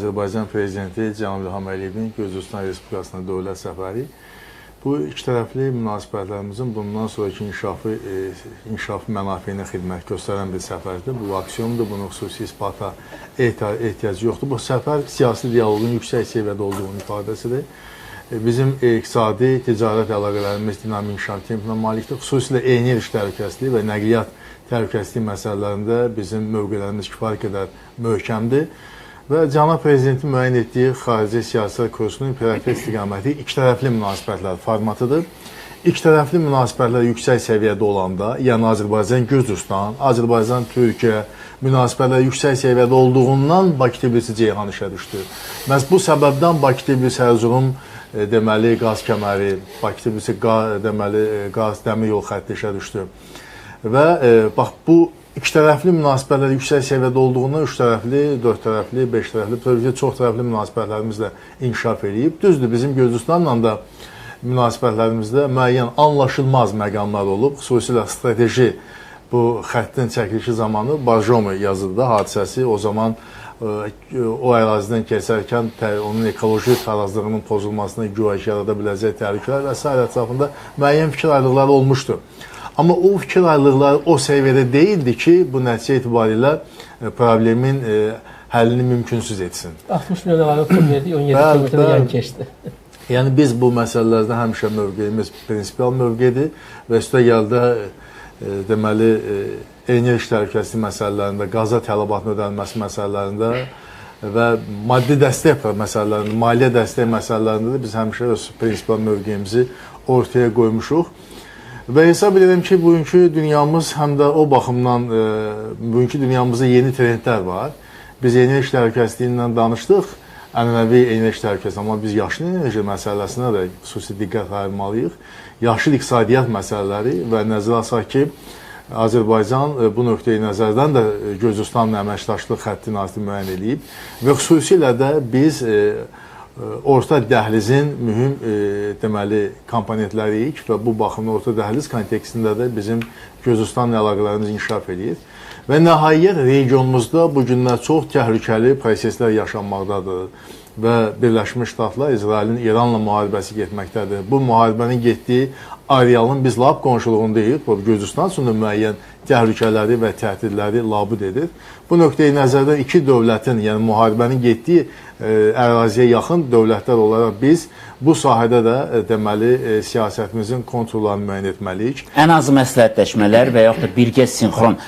Azərbaycan Prezidenti Cənab İlham Əliyevin Gürcüstan Respublikasına dövlət səfəri bu ikitərəfli münasibətlərimizin bundan sonraki inkişafı mənafeyinə xidmət göstərən bir səfərdir. Bu aksiyondur, bunun xüsusi ispata ehtiyac yoxdur. Bu səfər siyasi dialoqun yüksək səviyyədə olduğunu ifadəsidir. Bizim iqtisadi, ticarət əlaqələrimiz dinamik inkişaf tempinə malikdir. Xüsusilə enerji təhlükəsizliyi və nəqliyyat təhlükəsizliyi məsələlərində bizim mövqelərimiz kifayət qədər möhkəmdir. Və Cənab Prezidentin müəyyən etdiyi xarici siyasət kursunun prioritet istiqaməti ikitərəfli münasibətlər formatıdır. İkitərəfli münasibətlər yüksək səviyyədə olanda, yəni Azərbaycan-Gürcüstan, Azərbaycan-Türkiyə münasibətlər yüksək səviyyədə olduğundan Bakı-Tbilisi-Ceyhan işə düşdü. Məhz bu səbəbdən Bakı-Tbilisi-Ərzurum deməli qaz kəməri, Bakı-Tbilisi deməli qaz dəmir yol xətti işə düşdü. Və bax bu İkitərəfli münasibətlər yüksək səviyyədə olduğundan üç tərəfli, dörd tərəfli, beş tərəfli, çox tərəfli münasibətlərimizlə inkişaf edib. Düzdür, bizim Gürcüstanla da münasibətlərimizdə müəyyən anlaşılmaz məqamlar olub. Xüsusilə strateji bu xəttin çəkilişi zamanı Bajomi yazıldı hadisəsi. O zaman o ərazidən keçərkən onun ekoloji tarazlığının pozulmasına güya yarada biləcək təhlükələr və s. ətrafında müəyyən fikir ayrılıqları olmuşdur. Amma o fikir ayrılıqları o səviyyədə deyildi ki, bu nəticə itibarilə problemin həllini mümkünsüz etsin. 60 milyon əlavə pul verdi, 17 kilometrə yan keçdi. Yəni biz bu məsələlərdə həmişə mövqeyimiz prinsipial mövqedir və üstəgəldə deməli enerji təhlükəsizliyi məsələlərində, qaza tələbatın ödənilməsi məsələlərində və maddi dəstək məsələlərində, maliyyə dəstək məsələlərində də biz həmişə öz prinsipial mövqeyimizi ortaya qoymuşuq. Və hesab edirəm ki, bugünkü dünyamız həm də o baxımdan, bugünkü dünyamızda yeni trendlər var. Biz enerji təhlükəsizliyindən danışdıq, ənənəvi enerji təhlükəsizliyi, amma biz yaşıl enerji məsələsinə də xüsusi diqqət ayırmalıyıq. Yaşıl iqtisadiyyat məsələləri və nəzərə alsaq ki, Azərbaycan bu nöqteyi nəzərdən də Gürcüstanla əməkdaşlıq xətti naziri müəyyən edib və xüsusilə də biz orta dəhlizin mühüm deməli komponentləriyik və bu baxımda orta dəhliz kontekstində də bizim Gürcüstanla əlaqələrimiz inkişaf edir. Və nəhayət regionumuzda bu günlər çox təhlükəli proseslər yaşanmaqdadır və Birləşmiş Ştatlar İsrailin İranla müharibəsi getməkdədir. Bu müharibənin getdiyi arealın biz lap qonşuluğundayıq. Bu Gürcüstan üçün də müəyyən təhlükələri və təhdidləri labud edir. Bu nöqteyi nəzərdən iki dövlətin, yəni müharibənin getdiyi əraziyə yaxın dövlətlər olaraq biz bu sahədə də deməli siyasətimizin kontrollarını müəyyən etməliyik. Ən azı məsləhətləşmələr və yaxud da birgə sinxron.